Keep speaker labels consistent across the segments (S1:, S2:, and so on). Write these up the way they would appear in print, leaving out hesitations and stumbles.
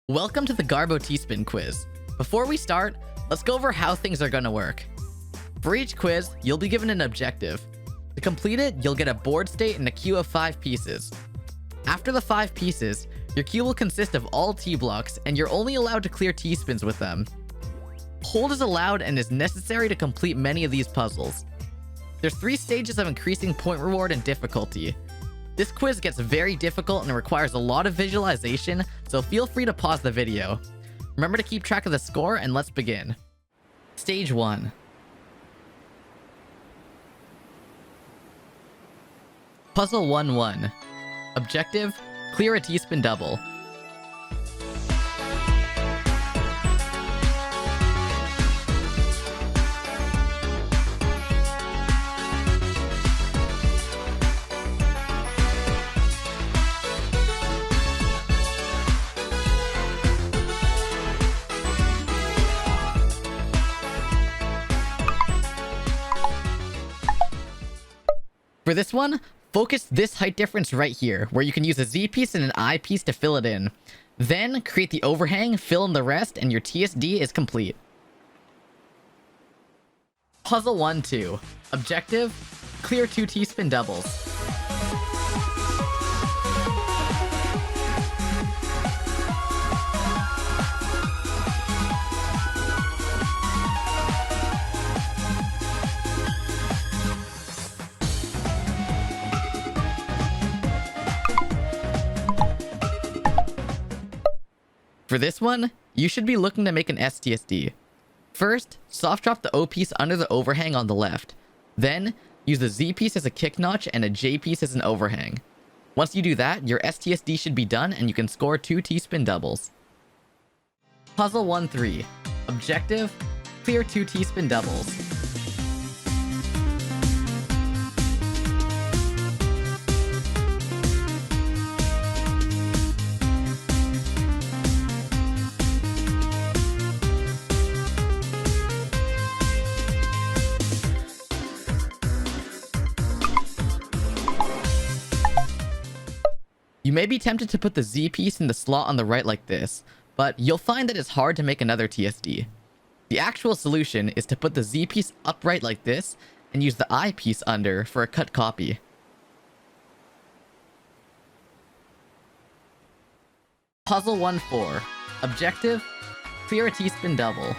S1: Welcome to the Garbo T-spin quiz. Before we start, let's go over how things are going to work. For each quiz, you'll be given an objective. To complete it, you'll get a board state and a queue of 5 pieces. After the 5 pieces, your queue will consist of all T-blocks, and you're only allowed to clear T-spins with them. Hold is allowed and is necessary to complete many of these puzzles. There's 3 stages of increasing point reward and difficulty. This quiz gets very difficult and requires a lot of visualization, so feel free to pause the video. Remember to keep track of the score, and let's begin. Stage 1. Puzzle 1-1. Objective: clear a T-spin double. For this one, focus this height difference right here, where you can use a Z piece and an I piece to fill it in. Then, create the overhang, fill in the rest, and your TSD is complete. Puzzle 1-2. Objective: clear 2 T-spin doubles. For this one, you should be looking to make an STSD. First, soft drop the O piece under the overhang on the left. Then, use the Z piece as a kick notch and a J piece as an overhang. Once you do that, your STSD should be done and you can score 2 T-spin doubles. Puzzle 1-3. Objective: clear 2 T-spin doubles. You may be tempted to put the Z piece in the slot on the right like this, but you'll find that it's hard to make another TSD. The actual solution is to put the Z piece upright like this and use the I piece under for a cut copy. Puzzle 1-4. Objective: clear a T-spin double.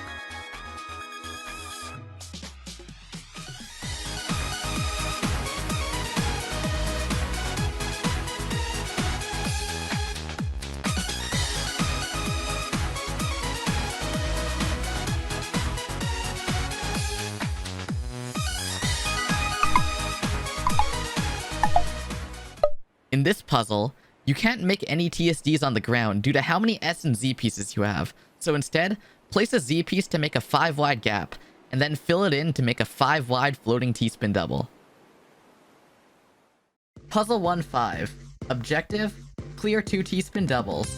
S1: In this puzzle, you can't make any TSDs on the ground due to how many S and Z pieces you have, so instead, place a Z piece to make a 5-wide gap, and then fill it in to make a 5-wide floating T-spin double. Puzzle 1-5. Objective: clear 2 T-spin doubles.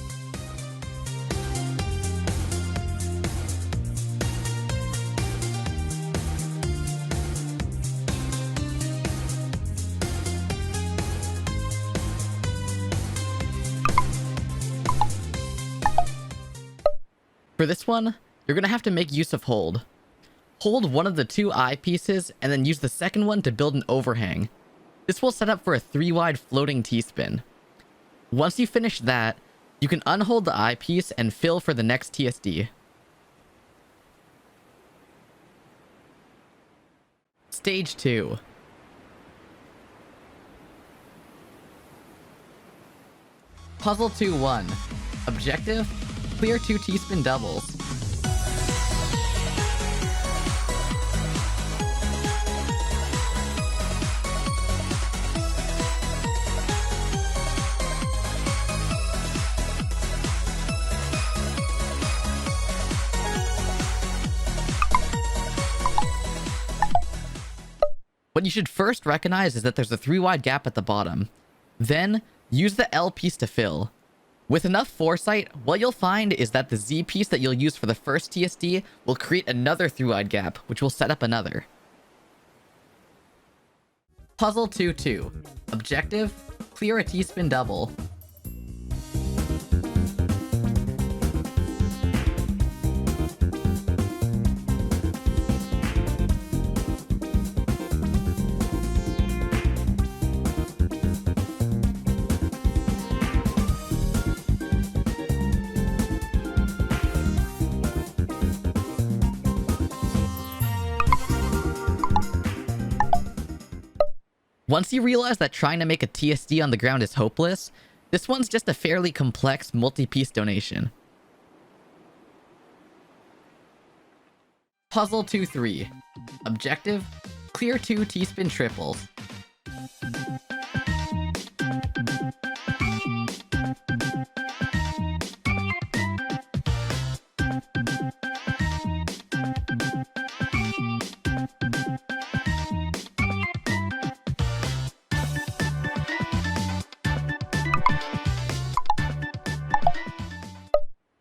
S1: For this one, you're going to have to make use of hold. Hold one of the 2 I pieces and then use the second one to build an overhang. This will set up for a 3-wide floating T-spin. Once you finish that, you can unhold the I piece and fill for the next TSD. Stage 2. Puzzle 2-1. Objective: clear 2 T-spin doubles. What you should first recognize is that there's a 3-wide gap at the bottom. Then, use the L piece to fill. With enough foresight, what you'll find is that the Z piece that you'll use for the first TSD will create another 3-wide gap, which will set up another. Puzzle 2-2. Objective: clear a T-spin double. Once you realize that trying to make a TSD on the ground is hopeless, this one's just a fairly complex multi-piece donation. Puzzle 2-3. Objective: clear 2 T-spin triples.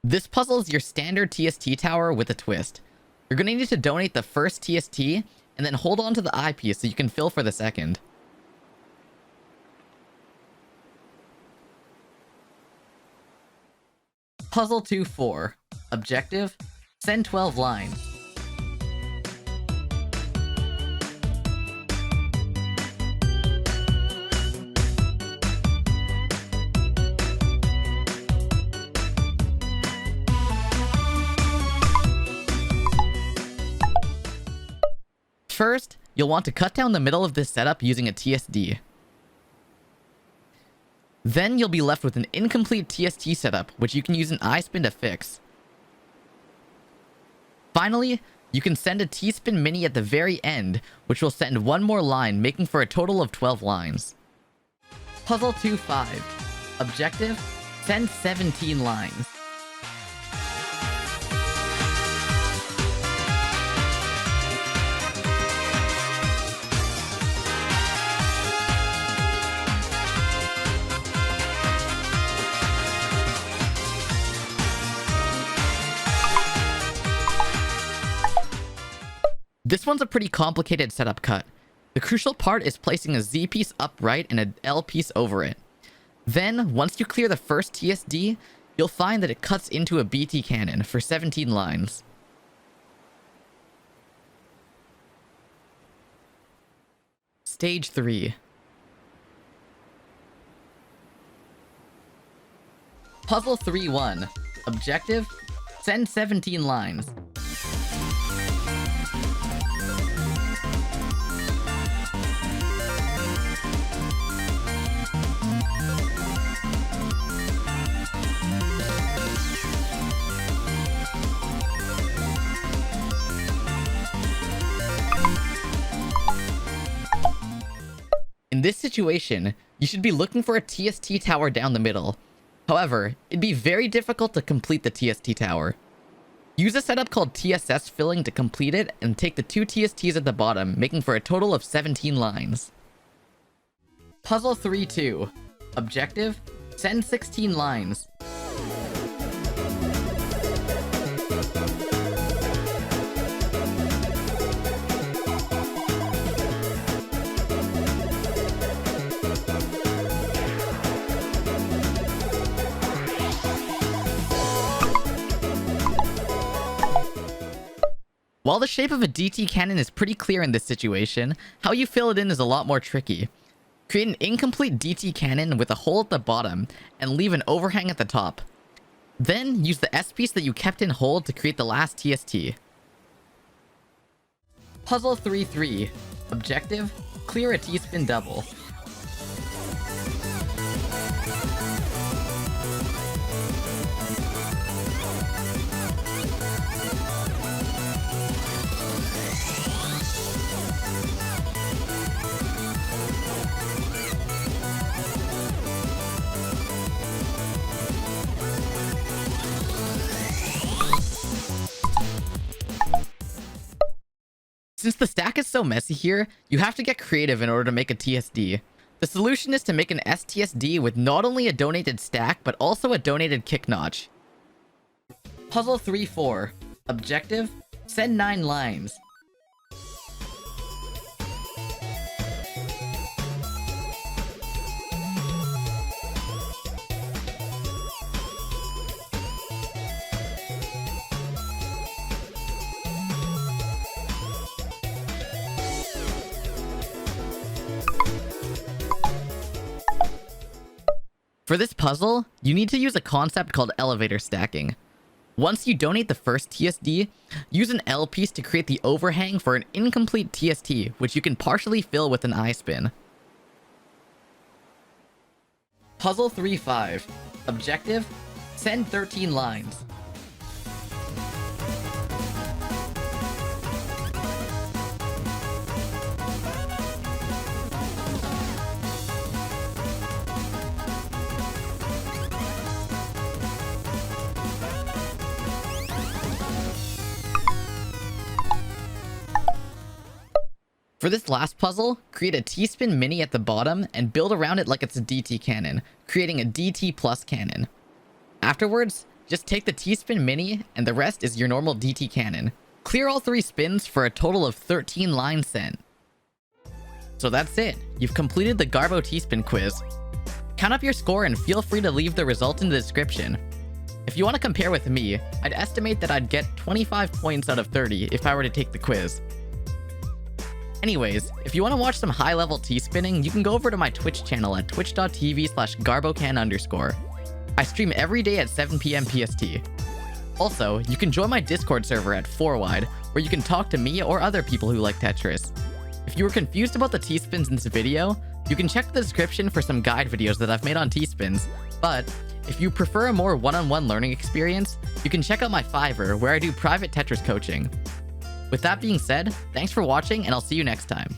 S1: This puzzle is your standard TST tower with a twist. You're going to need to donate the first TST and then hold on to the eyepiece so you can fill for the second. Puzzle 2-4. Objective: send 12 lines. First, you'll want to cut down the middle of this setup using a TSD. Then you'll be left with an incomplete TST setup, which you can use an iSpin to fix. Finally, you can send a T-spin mini at the very end, which will send one more line, making for a total of 12 lines. Puzzle 2-5. Objective: send 17 lines. This one's a pretty complicated setup cut. The crucial part is placing a Z piece upright and an L piece over it. Then, once you clear the first TSD, you'll find that it cuts into a BT cannon for 17 lines. Stage 3. Puzzle 3-1. Objective: send 17 lines. In this situation, you should be looking for a TST tower down the middle. However, it'd be very difficult to complete the TST tower. Use a setup called TSS filling to complete it and take the 2 TSTs at the bottom, making for a total of 17 lines. Puzzle 3-2. Objective: send 16 lines. While the shape of a DT cannon is pretty clear in this situation, how you fill it in is a lot more tricky. Create an incomplete DT cannon with a hole at the bottom, and leave an overhang at the top. Then, use the S piece that you kept in hold to create the last TST. Puzzle 3-3. Objective: clear a T-spin double. Since the stack is so messy here, you have to get creative in order to make a TSD. The solution is to make an STSD with not only a donated stack, but also a donated kick notch. Puzzle 3-4. Objective: send 9 lines. For this puzzle, you need to use a concept called elevator stacking. Once you donate the first TSD, use an L piece to create the overhang for an incomplete TST, which you can partially fill with an iSpin. Puzzle 3-5. Objective: send 13 lines. For this last puzzle, create a T-spin mini at the bottom and build around it like it's a DT cannon, creating a DT plus cannon. Afterwards, just take the T-spin mini and the rest is your normal DT cannon. Clear all 3 spins for a total of 13 lines sent. So that's it. You've completed the Garbo T-spin quiz. Count up your score and feel free to leave the result in the description. If you want to compare with me, I'd estimate that I'd get 25 points out of 30 if I were to take the quiz. Anyways, if you want to watch some high-level T-spinning, you can go over to my Twitch channel at twitch.tv/garbocan_. I stream every day at 7 p.m. PST. Also, you can join my Discord server at 4wide, where you can talk to me or other people who like Tetris. If you were confused about the T-spins in this video, you can check the description for some guide videos that I've made on T-spins, but if you prefer a more one-on-one learning experience, you can check out my Fiverr, where I do private Tetris coaching. With that being said, thanks for watching and I'll see you next time.